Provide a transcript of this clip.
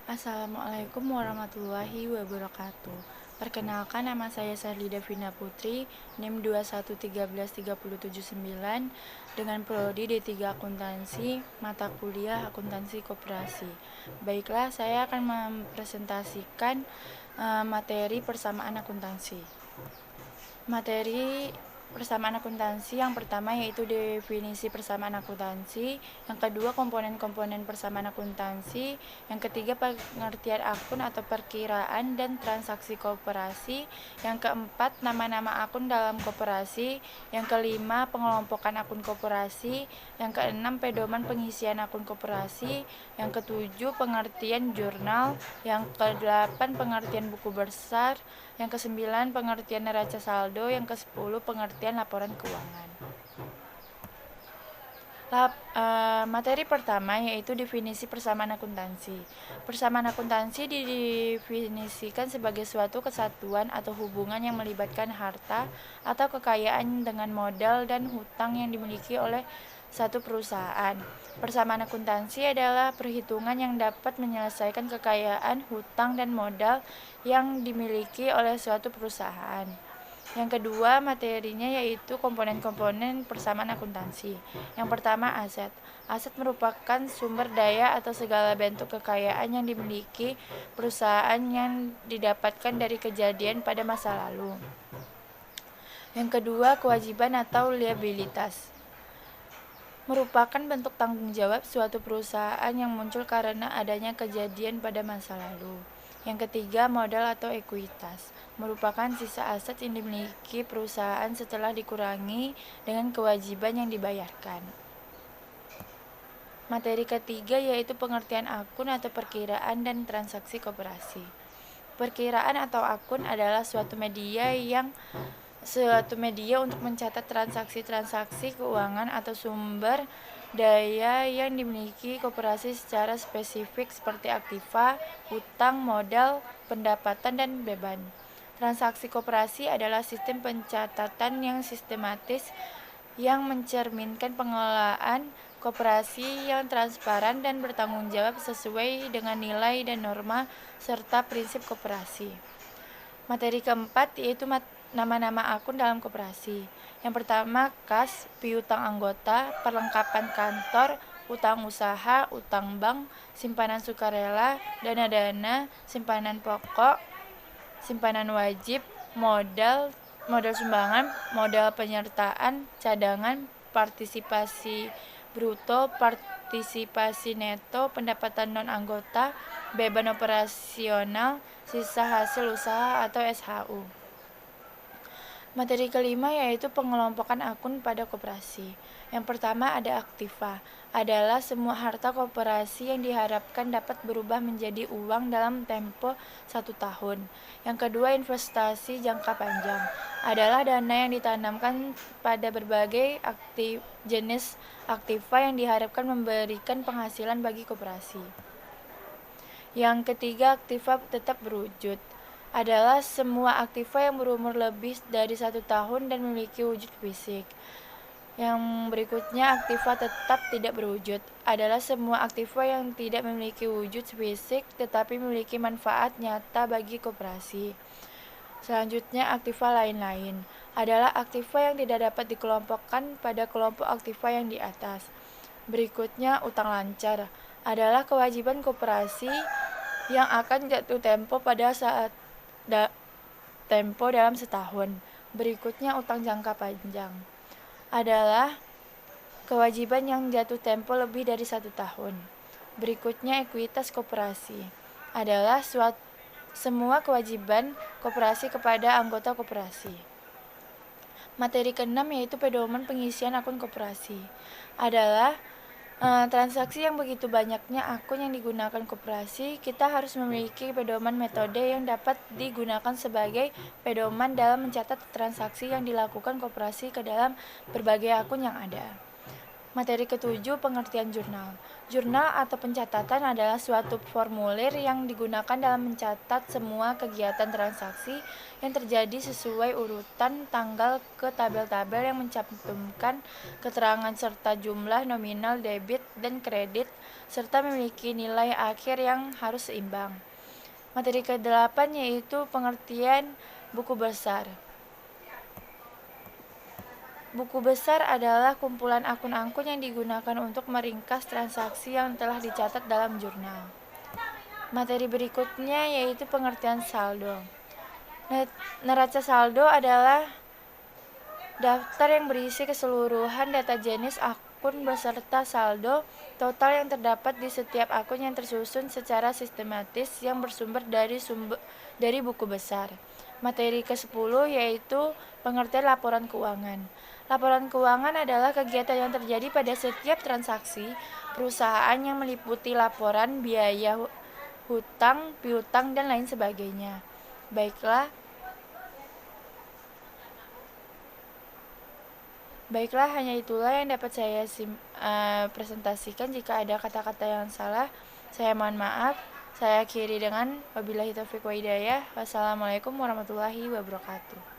Assalamualaikum warahmatullahi wabarakatuh. Perkenalkan, nama saya Sherly Davina Putri, NIM 2131379 dengan prodi D3 Akuntansi, mata kuliah Akuntansi Koperasi. Baiklah, saya akan mempresentasikan materi persamaan akuntansi. Materi persamaan akuntansi yang pertama yaitu definisi persamaan akuntansi, yang kedua komponen-komponen persamaan akuntansi, yang ketiga pengertian akun atau perkiraan dan transaksi koperasi, yang keempat nama-nama akun dalam koperasi, yang kelima pengelompokan akun koperasi, yang keenam pedoman pengisian akun koperasi, yang ketujuh pengertian jurnal, yang kedelapan pengertian buku besar, yang kesembilan pengertian neraca saldo, yang kesepuluh pengertian laporan keuangan. Materi pertama yaitu definisi persamaan akuntansi. Persamaan akuntansi didefinisikan sebagai suatu kesatuan atau hubungan yang melibatkan harta atau kekayaan dengan modal dan hutang yang dimiliki oleh satu perusahaan. Persamaan akuntansi adalah perhitungan yang dapat menyelesaikan kekayaan, hutang, dan modal yang dimiliki oleh suatu perusahaan. Yang kedua materinya yaitu komponen-komponen persamaan akuntansi. Yang pertama aset. Aset merupakan sumber daya atau segala bentuk kekayaan yang dimiliki perusahaan yang didapatkan dari kejadian pada masa lalu. Yang kedua kewajiban atau liabilitas. Merupakan bentuk tanggung jawab suatu perusahaan yang muncul karena adanya kejadian pada masa lalu. Yang ketiga, modal atau ekuitas. Merupakan sisa aset yang dimiliki perusahaan setelah dikurangi dengan kewajiban yang dibayarkan. Materi ketiga yaitu pengertian akun atau perkiraan dan transaksi koperasi. Perkiraan atau akun adalah suatu media untuk mencatat transaksi-transaksi keuangan atau sumber daya yang dimiliki koperasi secara spesifik seperti aktiva, hutang, modal, pendapatan, dan beban. Transaksi koperasi adalah sistem pencatatan yang sistematis yang mencerminkan pengelolaan koperasi yang transparan dan bertanggung jawab sesuai dengan nilai dan norma serta prinsip koperasi. Materi keempat yaitu nama-nama akun dalam koperasi. Yang pertama, kas, piutang anggota, perlengkapan kantor, utang usaha, utang bank, simpanan sukarela, dana-dana, simpanan pokok, simpanan wajib, modal sumbangan, modal penyertaan, cadangan, partisipasi bruto, partisipasi neto, pendapatan non-anggota, beban operasional, sisa hasil usaha atau SHU. Materi kelima yaitu pengelompokan akun pada koperasi. Yang pertama ada aktiva, adalah semua harta koperasi yang diharapkan dapat berubah menjadi uang dalam tempo 1 tahun. Yang kedua investasi jangka panjang, adalah dana yang ditanamkan pada berbagai jenis aktiva yang diharapkan memberikan penghasilan bagi koperasi. Yang ketiga aktiva tetap berwujud, adalah semua aktiva yang berumur lebih dari 1 tahun dan memiliki wujud fisik. Yang berikutnya aktiva tetap tidak berwujud, adalah semua aktiva yang tidak memiliki wujud fisik tetapi memiliki manfaat nyata bagi koperasi. Selanjutnya aktiva lain-lain, adalah aktiva yang tidak dapat dikelompokkan pada kelompok aktiva yang di atas. Berikutnya utang lancar, adalah kewajiban koperasi yang akan jatuh tempo pada saat tempo dalam setahun. Berikutnya utang jangka panjang, adalah kewajiban yang jatuh tempo lebih dari 1 tahun. Berikutnya ekuitas koperasi, adalah semua kewajiban koperasi kepada anggota koperasi. Materi keenam yaitu pedoman pengisian akun koperasi, adalah transaksi yang begitu banyaknya akun yang digunakan koperasi, kita harus memiliki pedoman metode yang dapat digunakan sebagai pedoman dalam mencatat transaksi yang dilakukan koperasi ke dalam berbagai akun yang ada. Materi ketujuh, pengertian jurnal. Jurnal atau pencatatan adalah suatu formulir yang digunakan dalam mencatat semua kegiatan transaksi yang terjadi sesuai urutan tanggal ke tabel-tabel yang mencantumkan keterangan serta jumlah nominal debit dan kredit serta memiliki nilai akhir yang harus seimbang. Materi ke-8 yaitu pengertian buku besar. Buku besar adalah kumpulan akun-akun yang digunakan untuk meringkas transaksi yang telah dicatat dalam jurnal. Materi berikutnya yaitu pengertian saldo. Neraca saldo adalah daftar yang berisi keseluruhan data jenis akun beserta saldo total yang terdapat di setiap akun yang tersusun secara sistematis yang bersumber dari buku besar. Materi ke-10 yaitu pengertian laporan keuangan. Laporan keuangan adalah kegiatan yang terjadi pada setiap transaksi perusahaan yang meliputi laporan biaya hutang, piutang, dan lain sebagainya. Baiklah, hanya itulah yang dapat saya presentasikan. Jika ada kata-kata yang salah, saya mohon maaf. Saya akhiri dengan wabillahi taufiq wa hidayah. Wassalamualaikum warahmatullahi wabarakatuh.